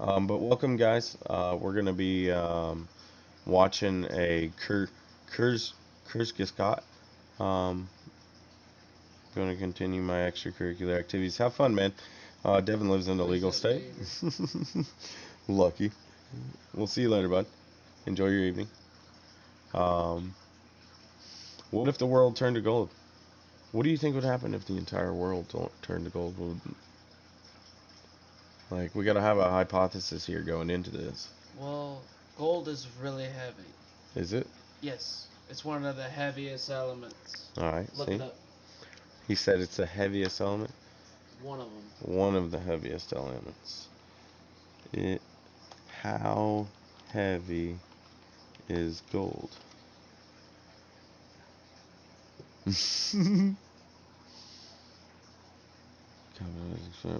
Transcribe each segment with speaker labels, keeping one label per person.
Speaker 1: But welcome, guys. We're gonna be watching a Kurzgesagt. Um, Going to continue my extracurricular activities. Have fun, man. Devin lives in a
Speaker 2: What is
Speaker 1: legal
Speaker 2: that
Speaker 1: state.
Speaker 2: later?
Speaker 1: Lucky. We'll see you later, bud. Enjoy your evening. Um, what if the world turned to gold? What do you think would happen if the entire world turned to gold? Like, we gotta have a hypothesis here going into this.
Speaker 2: Well, gold is really heavy.
Speaker 1: Is it?
Speaker 2: Yes, it's one of the heaviest elements.
Speaker 1: All right.
Speaker 2: Look it
Speaker 1: See,
Speaker 2: up.
Speaker 1: he said it's the heaviest element.
Speaker 2: One of them.
Speaker 1: One of the heaviest elements. It. How heavy is gold?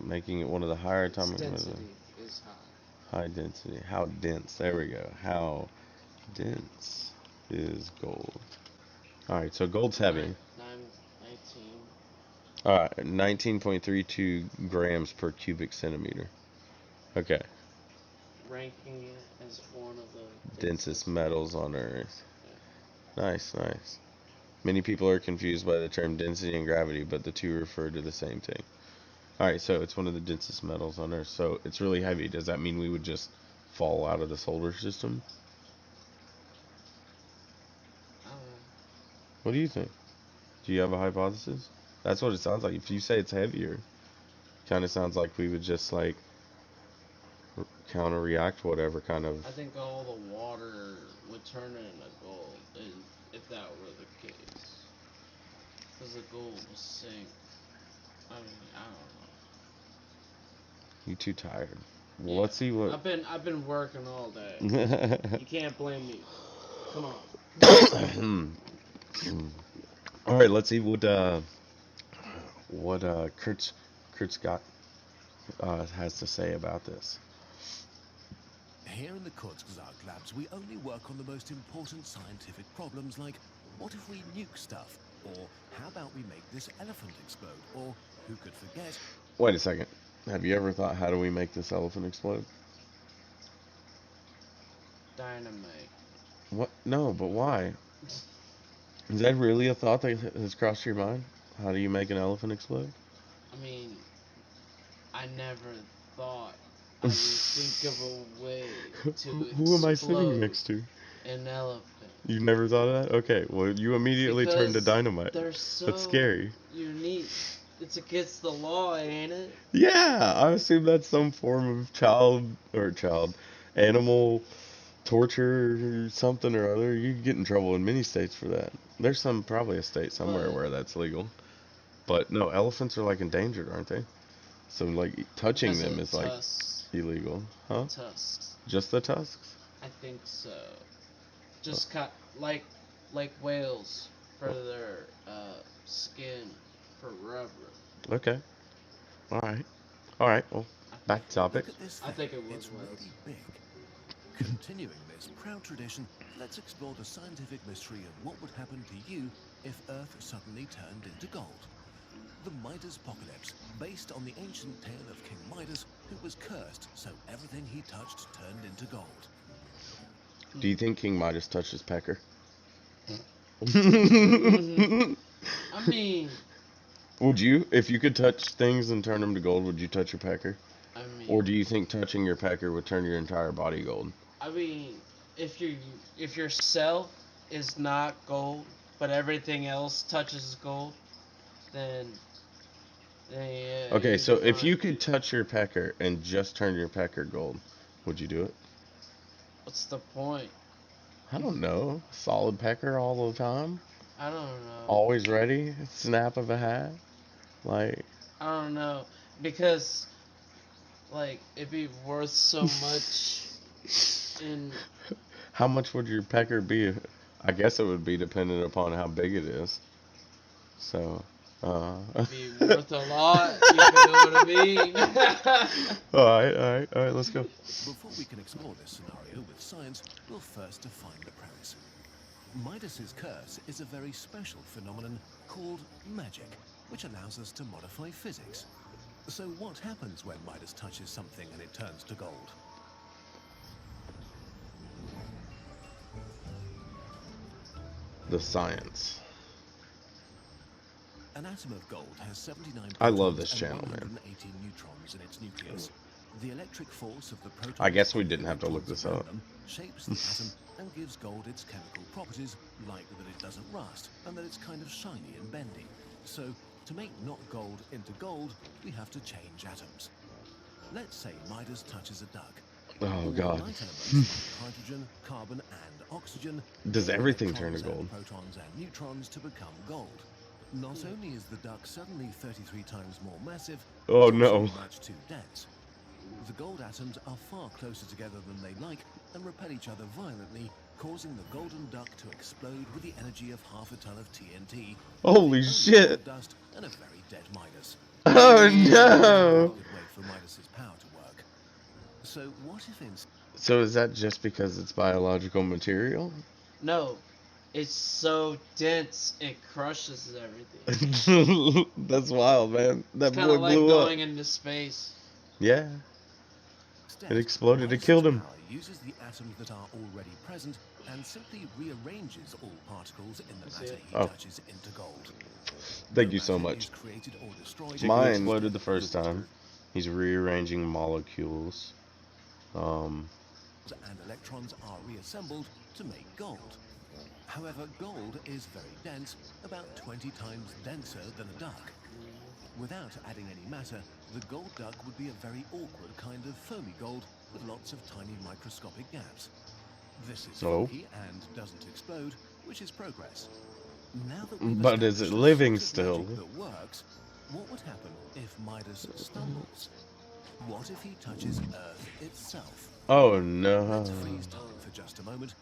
Speaker 1: Making it one of the higher
Speaker 2: Its
Speaker 1: atomic
Speaker 2: density is high.
Speaker 1: high density. How dense? There we go. How dense is gold? All right, so gold's heavy.
Speaker 2: 19.
Speaker 1: All right, 19.32 grams per cubic centimeter. Okay,
Speaker 2: Ranking it as one of the
Speaker 1: densest
Speaker 2: densest
Speaker 1: metals
Speaker 2: metals
Speaker 1: on
Speaker 2: on
Speaker 1: Earth.
Speaker 2: Earth.
Speaker 1: Nice, nice. Many people are confused by the term density and gravity, but the two refer to the same thing. All right, so it's one of the densest metals on Earth. So it's really heavy. Does that mean we would just fall out of the solar system?
Speaker 2: I don't know.
Speaker 1: What do you think? Do you have a hypothesis? That's what it sounds like. If you say it's heavier, kind of sounds like we would just like counter react, whatever kind of.
Speaker 2: I think all the water would turn into gold if that were the case. Because the gold will sink. I mean, I don't know.
Speaker 1: You too tired. Well,
Speaker 2: Yeah,
Speaker 1: let's see what.
Speaker 2: I've been working all day. You can't blame me. Come on.
Speaker 1: All right, let's see what Kurt Scott has to say about this.
Speaker 3: Here in the Kurzgesagt labs, we only work on the most important scientific problems like, what if we nuke stuff? Or how about we make this elephant explode? Or who could forget?
Speaker 1: Wait a second. Have you ever thought, how do we make this elephant explode?
Speaker 2: Dynamite.
Speaker 1: What? No, but why? Is that really a thought that has crossed your mind? How do you make an elephant explode?
Speaker 2: I mean, I never thought I would think of a way to
Speaker 1: Who am I sitting
Speaker 2: explode
Speaker 1: next to?
Speaker 2: an elephant.
Speaker 1: You never thought of that? Okay, well, you immediately turned to
Speaker 2: Because
Speaker 1: dynamite.
Speaker 2: they're
Speaker 1: That's
Speaker 2: so
Speaker 1: scary.
Speaker 2: unique. It's against the law, ain't it?
Speaker 1: Yeah, I assume that's some form of child animal torture or something or other. You could get in trouble in many states for that. There's probably a state somewhere
Speaker 2: But
Speaker 1: where that's legal. But no, elephants are like endangered, aren't they? So like touching
Speaker 2: because
Speaker 1: them
Speaker 2: of
Speaker 1: is like
Speaker 2: tusks.
Speaker 1: illegal,
Speaker 2: The
Speaker 1: huh?
Speaker 2: tusks.
Speaker 1: Just the tusks?
Speaker 2: I think so. Just cut like whales for their skin for rubber.
Speaker 1: Okay. All right. All right. Well,
Speaker 2: I think
Speaker 1: back to
Speaker 2: it
Speaker 1: topic.
Speaker 3: Look
Speaker 2: was.
Speaker 3: at this
Speaker 2: I
Speaker 3: thing.
Speaker 2: think it was
Speaker 3: It's
Speaker 2: whales.
Speaker 3: really big. Continuing this proud tradition, let's explore the scientific mystery of what would happen to you if Earth suddenly turned into gold. The Midas Apocalypse, based on the ancient tale of King Midas, who was cursed so everything he touched turned into gold.
Speaker 1: Do you think King Midas touched his pecker?
Speaker 2: I mean,
Speaker 1: Would you, if you could touch things and turn them to gold, would you touch your pecker?
Speaker 2: I
Speaker 1: Or
Speaker 2: mean,
Speaker 1: do you think touching your pecker would turn your entire body gold?
Speaker 2: I mean, if you if yourself is not gold, but everything else touches gold, then yeah,
Speaker 1: Okay,
Speaker 2: you'd
Speaker 1: so
Speaker 2: be
Speaker 1: if
Speaker 2: fine.
Speaker 1: you could touch your pecker and just turn your pecker gold, would you do it?
Speaker 2: What's the point?
Speaker 1: I don't know. Solid pecker all the time?
Speaker 2: I don't know.
Speaker 1: Always ready? Snap of a hat? Like,
Speaker 2: I don't know because like it'd be worth so much in
Speaker 1: how much would your pecker be? I guess it would be dependent upon how big it is. So,
Speaker 2: it'd be worth a lot. You know what I mean?
Speaker 1: alright, alright, alright, let's go.
Speaker 3: Before we can explore this scenario with science, we'll first define the premise. Midas's curse is a very special phenomenon called magic, which allows us to modify physics. So what happens when Midas touches something and it turns to gold?
Speaker 1: the science.
Speaker 3: An atom of gold has 79
Speaker 1: I love
Speaker 3: protons
Speaker 1: this
Speaker 3: and
Speaker 1: channel, man.
Speaker 3: 118 neutrons in its nucleus. The electric force of the protons
Speaker 1: I guess we
Speaker 3: and
Speaker 1: didn't have to look
Speaker 3: electrons
Speaker 1: this
Speaker 3: around
Speaker 1: up.
Speaker 3: them shapes the atom and gives gold its chemical properties, like that it doesn't rust and that it's kind of shiny and bendy. So, to make not gold into gold, we have to change atoms. Let's say Midas touches a duck.
Speaker 1: Oh
Speaker 3: All
Speaker 1: god.
Speaker 3: the light elements like hydrogen, carbon, and oxygen
Speaker 1: Does
Speaker 3: gain
Speaker 1: everything turn to
Speaker 3: electrons
Speaker 1: gold?
Speaker 3: and protons and neutrons to become gold. Not only is the duck suddenly 33 times more massive,
Speaker 1: Oh,
Speaker 3: it's also
Speaker 1: no.
Speaker 3: much too dense. The gold atoms are far closer together than they like and repel each other violently, causing the golden duck to explode with the energy of half a ton of TNT.
Speaker 1: Holy
Speaker 3: leaving only
Speaker 1: shit.
Speaker 3: gold dust and a very dead Midas.
Speaker 1: Oh
Speaker 3: That's
Speaker 1: no.
Speaker 3: a good way for Midas's power to work. So what if instead
Speaker 1: So is that just because it's biological material?
Speaker 2: No, it's so dense it crushes everything.
Speaker 1: That's wild, man. That
Speaker 2: It's kind
Speaker 1: boy
Speaker 2: of like
Speaker 1: blew up.
Speaker 2: going into space.
Speaker 1: Yeah. It exploded. It
Speaker 3: Midas's
Speaker 1: killed him.
Speaker 3: power uses the atoms that are already present and simply rearranges all particles in the
Speaker 2: I see
Speaker 3: matter
Speaker 2: it.
Speaker 3: he
Speaker 1: Oh.
Speaker 3: touches into gold.
Speaker 1: Thank
Speaker 3: No
Speaker 1: you so
Speaker 3: matter
Speaker 1: much.
Speaker 3: is created or destroyed,
Speaker 1: Mine exploded the first time. He's rearranging molecules.
Speaker 3: and electrons are reassembled to make gold. However, gold is very dense, about 20 times denser than a duck. Without adding any matter, the gold duck would be a very awkward kind of foamy gold with lots of tiny microscopic gaps. This is
Speaker 1: Oh.
Speaker 3: funky and doesn't explode, which is progress. Now that we've
Speaker 1: But is it
Speaker 3: established a
Speaker 1: living
Speaker 3: secret magic
Speaker 1: still?
Speaker 3: that works, what would happen if Midas stumbles? What if he touches Earth itself?
Speaker 1: Oh
Speaker 3: Let's
Speaker 1: no.
Speaker 3: freeze time for just a moment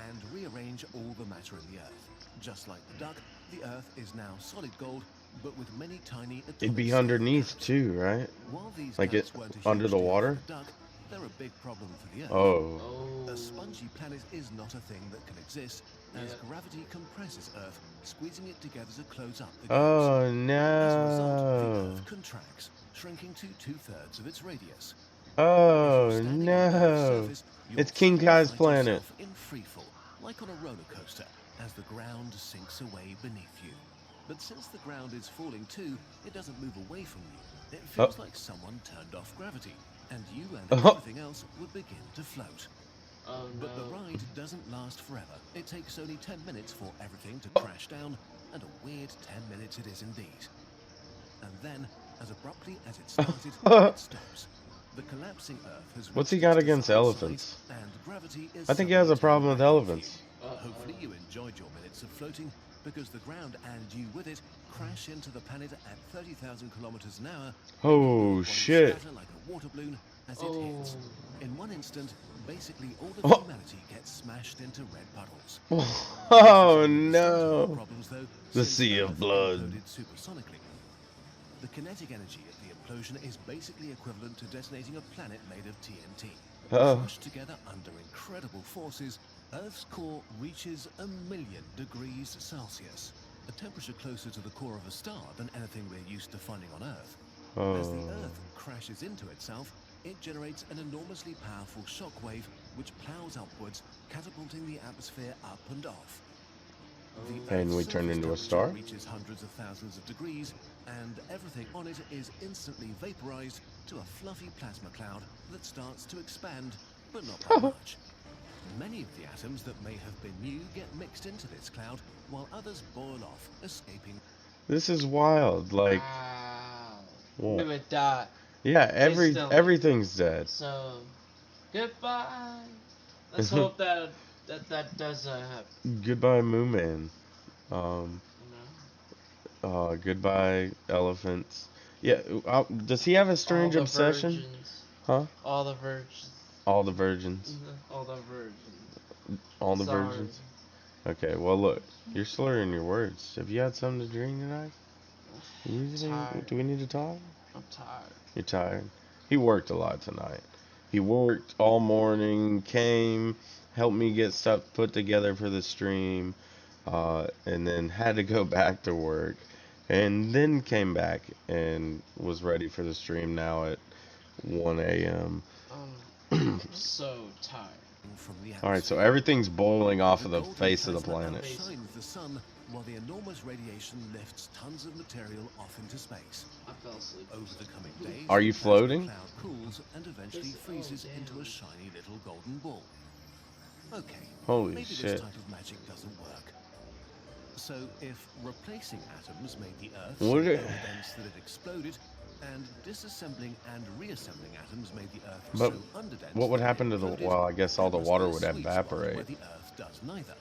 Speaker 3: and rearrange all the matter in the Earth. Just like the duck, the Earth is now solid gold, but with many tiny
Speaker 1: It'd
Speaker 3: atomic
Speaker 1: be
Speaker 3: scale
Speaker 1: underneath
Speaker 3: gaps.
Speaker 1: too, right?
Speaker 3: While these
Speaker 1: Like
Speaker 3: gaps
Speaker 1: it
Speaker 3: weren't a huge
Speaker 1: under the
Speaker 3: deal for
Speaker 1: water?
Speaker 3: the duck, they're a big problem for the Earth.
Speaker 1: Oh.
Speaker 2: Oh.
Speaker 3: A spongy planet is not a thing that can exist, as
Speaker 2: Yeah.
Speaker 3: gravity compresses Earth, squeezing it together to close up the gaps.
Speaker 1: Oh
Speaker 3: As a result, the
Speaker 1: no.
Speaker 3: Earth contracts, shrinking to 2/3 of its radius.
Speaker 1: Oh
Speaker 3: If you're standing on the Earth's
Speaker 1: no.
Speaker 3: surface, you'll
Speaker 1: It's King
Speaker 3: suddenly
Speaker 1: Kai's
Speaker 3: find
Speaker 1: planet.
Speaker 3: yourself in freefall, like on a roller coaster, as the ground sinks away beneath you. But since the ground is falling too, it doesn't move away from you. It feels like someone turned off gravity, and you and everything else would begin to float.
Speaker 2: Oh
Speaker 3: But the
Speaker 2: no.
Speaker 3: ride doesn't last forever. It takes only 10 minutes for everything to crash down, and a weird 10 minutes it is indeed. And then, as abruptly as it started, it stops. The collapsing Earth has
Speaker 1: What's he
Speaker 3: reached
Speaker 1: got
Speaker 3: its
Speaker 1: against
Speaker 3: desired
Speaker 1: elephants?
Speaker 3: size, and gravity is
Speaker 1: I think he has a
Speaker 3: suddenly
Speaker 1: problem with
Speaker 3: turning back
Speaker 1: elephants.
Speaker 3: on you. Hopefully you enjoyed your minutes of floating, because the ground and you with it crash into the planet at 30,000 kilometers an hour.
Speaker 1: Oh shit.
Speaker 3: Scatter like a water balloon as it
Speaker 2: Oh.
Speaker 3: hits. In one instant, basically all
Speaker 1: Oh.
Speaker 3: of humanity gets smashed into red puddles.
Speaker 1: Oh
Speaker 3: This is
Speaker 1: no.
Speaker 3: problems, though,
Speaker 1: The
Speaker 3: since
Speaker 1: sea of
Speaker 3: Earth
Speaker 1: blood.
Speaker 3: imploded supersonically. The kinetic energy of the implosion is basically equivalent to detonating a planet made of TNT.
Speaker 1: Oh.
Speaker 3: Crushed together under incredible forces, Earth's core reaches 1,000,000 degrees Celsius, a temperature closer to the core of a star than anything we're used to finding on Earth. As the
Speaker 1: Oh.
Speaker 3: Earth crashes into itself, it generates an enormously powerful shockwave which plows upwards, catapulting the atmosphere up and off. The
Speaker 1: And we
Speaker 3: Earth's
Speaker 1: turn
Speaker 3: surface
Speaker 1: into a
Speaker 3: temperature
Speaker 1: star?
Speaker 3: reaches hundreds of thousands of degrees, and everything on it is instantly vaporized to a fluffy plasma cloud that starts to expand, but not by much. Many of the atoms that may have been new get mixed into this cloud, while others boil off, escaping.
Speaker 1: This is wild. Like,
Speaker 2: Wow.
Speaker 1: whoa.
Speaker 2: We would die.
Speaker 1: Yeah,
Speaker 2: Instantly.
Speaker 1: everything's dead.
Speaker 2: So, goodbye. Let's hope that doesn't happen.
Speaker 1: Goodbye, Moo Man. Um,
Speaker 2: You know?
Speaker 1: goodbye, elephants. Yeah, does he have a strange
Speaker 2: All the
Speaker 1: obsession?
Speaker 2: Virgins,
Speaker 1: Huh?
Speaker 2: all the virgins.
Speaker 1: All the virgins.
Speaker 2: All the virgins.
Speaker 1: All the
Speaker 2: Sorry.
Speaker 1: virgins. Okay, well look, you're slurring your words. Have you had something to drink tonight?
Speaker 2: Tired.
Speaker 1: Do we need to talk?
Speaker 2: I'm tired.
Speaker 1: You're tired. He worked a lot tonight. He worked all morning, came, helped me get stuff put together for the stream, and then had to go back to work, and then came back and was ready for the stream now at 1 a.m.
Speaker 2: I'm so tired.
Speaker 3: from the
Speaker 1: All right, so
Speaker 3: atmosphere.
Speaker 1: everything's boiling off of the
Speaker 3: gold
Speaker 1: face of the
Speaker 3: plasma
Speaker 1: planet.
Speaker 3: outshines the sun, while the enormous radiation lifts tons of material off into space.
Speaker 2: I fell asleep.
Speaker 3: Over the coming days,
Speaker 1: Are you
Speaker 3: the plasma
Speaker 1: floating?
Speaker 3: cloud cools and eventually
Speaker 2: Oh,
Speaker 3: freezes into
Speaker 2: damn.
Speaker 3: a shiny little golden ball. Okay,
Speaker 1: Holy
Speaker 3: maybe this
Speaker 1: shit.
Speaker 3: type of magic doesn't work. So if replacing atoms made the Earth so
Speaker 1: What are-
Speaker 3: overdense that it exploded, and disassembling and reassembling atoms made the Earth
Speaker 1: But
Speaker 3: so underdense
Speaker 1: what would
Speaker 3: that it
Speaker 1: happen to the?
Speaker 3: imploded,
Speaker 1: Well, I guess all
Speaker 3: there
Speaker 1: the
Speaker 3: must
Speaker 1: water
Speaker 3: be a
Speaker 1: would
Speaker 3: sweet spot
Speaker 1: evaporate.
Speaker 3: where the Earth does neither.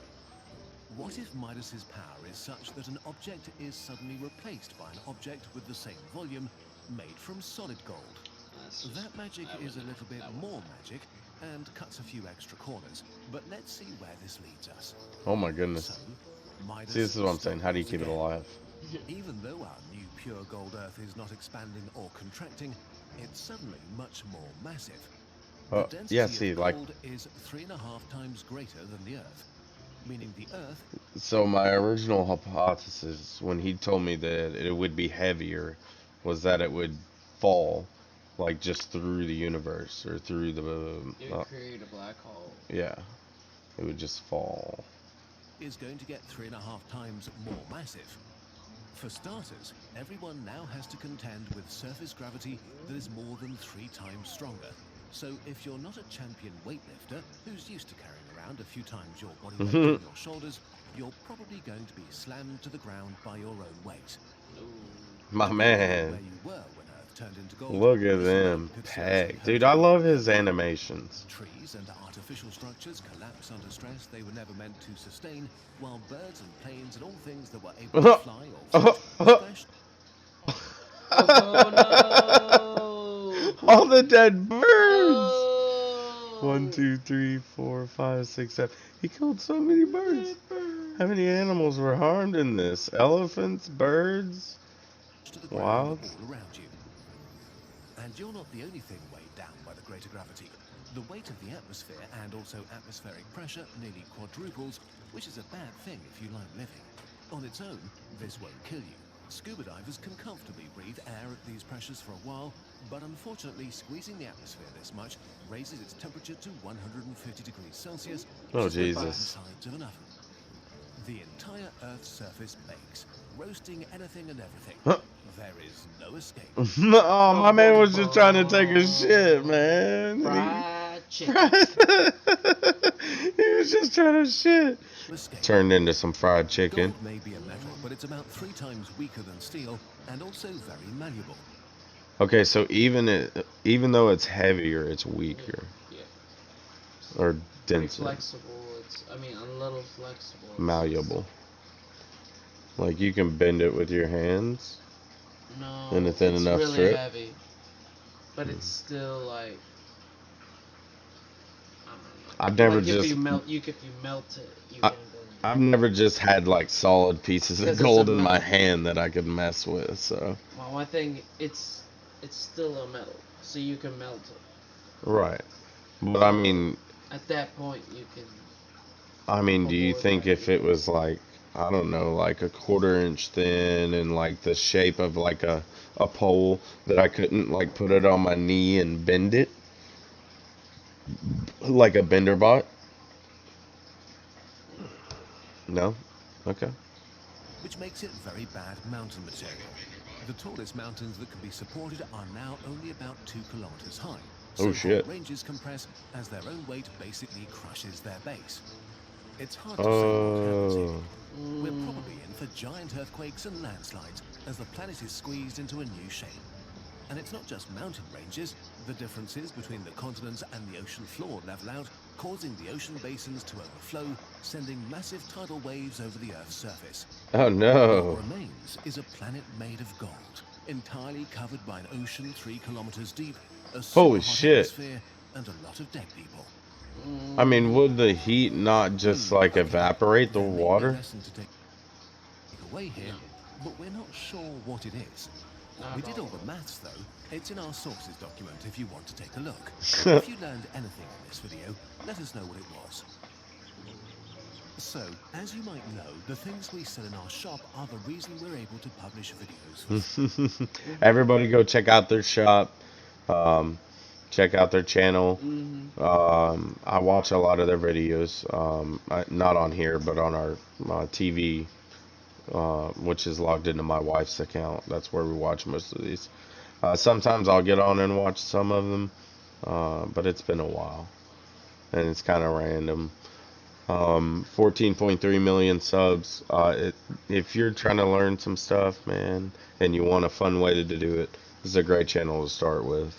Speaker 3: What if Midas's power is such that an object is suddenly replaced by an object with the same volume made from solid gold? That magic is a little bit more magic and cuts a few extra corners, but let's see where this leads us.
Speaker 1: Oh my goodness.
Speaker 3: So, Midas
Speaker 1: See, this is what I'm saying. How do you keep it
Speaker 3: again.
Speaker 1: alive?
Speaker 3: Even though our new pure gold Earth is not expanding or contracting, it's suddenly much more massive. The
Speaker 1: Oh,
Speaker 3: density
Speaker 1: yeah.
Speaker 3: of
Speaker 1: See, like,
Speaker 3: gold is 3.5 times greater than the Earth, meaning the Earth
Speaker 1: so my original hypothesis when he told me that it would be heavier was that it would fall, like just through the universe or through the.
Speaker 2: It would create a black hole.
Speaker 1: Yeah, it would just fall.
Speaker 3: is going to get 3.5 times more massive. For starters, everyone now has to contend with surface gravity that is more than 3 times stronger. So if you're not a champion weightlifter who's used to carrying around a few times your body weight on your shoulders, you're probably going to be slammed to the ground by your own weight.
Speaker 1: My
Speaker 3: Where
Speaker 1: man,
Speaker 3: you were when Earth turned into gold,
Speaker 1: look at
Speaker 3: this
Speaker 1: them
Speaker 3: could seriously
Speaker 1: peg,
Speaker 3: hurt
Speaker 1: dude.
Speaker 3: you.
Speaker 1: I love his animations.
Speaker 3: Trees and artificial structures collapse under stress they were never meant to sustain, while birds and planes and all things that were able to fly or float
Speaker 2: Oh no!
Speaker 1: All the dead birds.
Speaker 2: Oh!
Speaker 1: 1, 2, 3, 4, 5, 6, 7. He killed so many birds. How many animals were harmed in this? Elephants, birds,
Speaker 3: to the ground
Speaker 1: wild.
Speaker 3: all around you. And you're not the only thing weighed down by the greater gravity. The weight of the atmosphere and also atmospheric pressure nearly quadruples, which is a bad thing if you like living. On its own, this won't kill you. Scuba divers can comfortably breathe air at these pressures for a while, but unfortunately squeezing the atmosphere this much raises its temperature to 150 degrees Celsius, which
Speaker 1: Oh,
Speaker 3: is the
Speaker 1: Jesus.
Speaker 3: sides of an oven. The entire Earth's surface bakes, roasting anything and everything.
Speaker 1: Huh.
Speaker 3: There is no escape.
Speaker 1: Oh, my man was just trying to take a shit, man.
Speaker 2: Fried chicken.
Speaker 1: He was just trying to shit.
Speaker 3: Escape.
Speaker 1: Turned into some fried chicken.
Speaker 3: Gold may be a metal, but it's about 3 times weaker than steel and also very malleable.
Speaker 1: Okay, so even though it's heavier, it's weaker
Speaker 2: Yeah.
Speaker 1: or
Speaker 2: Pretty
Speaker 1: denser,
Speaker 2: flexible. I mean, a little flexible.
Speaker 1: malleable. Like you can bend it with your hands.
Speaker 2: No,
Speaker 1: In a thin
Speaker 2: it's
Speaker 1: enough
Speaker 2: really
Speaker 1: strip?
Speaker 2: heavy, but it's still like I don't know.
Speaker 1: I've never
Speaker 2: Like,
Speaker 1: just
Speaker 2: if you melt it, you
Speaker 1: I-
Speaker 2: can bend it.
Speaker 1: I've never just had like solid pieces of
Speaker 2: Because it's
Speaker 1: gold
Speaker 2: a
Speaker 1: in my
Speaker 2: metal.
Speaker 1: hand that I could mess with. So
Speaker 2: Well, one thing, it's still a metal, so you can melt it.
Speaker 1: right, but I mean,
Speaker 2: At that point, you can.
Speaker 1: do you
Speaker 2: Avoid
Speaker 1: think
Speaker 2: that.
Speaker 1: if it was like I don't know, like a quarter-inch thin and like the shape of like a pole that I couldn't like put it on my knee and bend it like a bender bot? No? Okay.
Speaker 3: Which makes it very bad mountain material. The tallest mountains that can be supported are now only about 2 kilometers high.
Speaker 1: Oh,
Speaker 3: So
Speaker 1: shit.
Speaker 3: whole ranges compress as their own weight basically crushes their base. It's hard to say what happens here.
Speaker 1: Oh.
Speaker 3: We're probably in for giant earthquakes and landslides as the planet is squeezed into a new shape. And it's not just mountain ranges. The differences between the continents and the ocean floor level out, causing the ocean basins to overflow, sending massive tidal waves over the Earth's surface.
Speaker 1: Oh no.
Speaker 3: What remains is a planet made of gold, entirely covered by an ocean 3 kilometers deep, a
Speaker 1: Holy
Speaker 3: super hot
Speaker 1: shit.
Speaker 3: atmosphere, and a lot of dead people.
Speaker 1: Would the heat not just like evaporate the
Speaker 3: There may be a
Speaker 1: water?
Speaker 3: lesson to take away here, but we're not sure what it is. We did all the maths though. It's in our sources document if you want to take a look. If you learned anything in this video, let us know what it was. So, as you might know, the things we sell in our shop are the reason we're able to publish videos.
Speaker 1: Everybody go check out their shop. check out their channel.
Speaker 2: Mm-hmm.
Speaker 1: I watch a lot of their videos, not on here, but on our TV, which is logged into my wife's account. That's where we watch most of these. Sometimes I'll get on and watch some of them, but it's been a while, and it's kind of random. 14.3 million subs. If you're trying to learn some stuff, man, and you want a fun way to do it, this is a great channel to start with.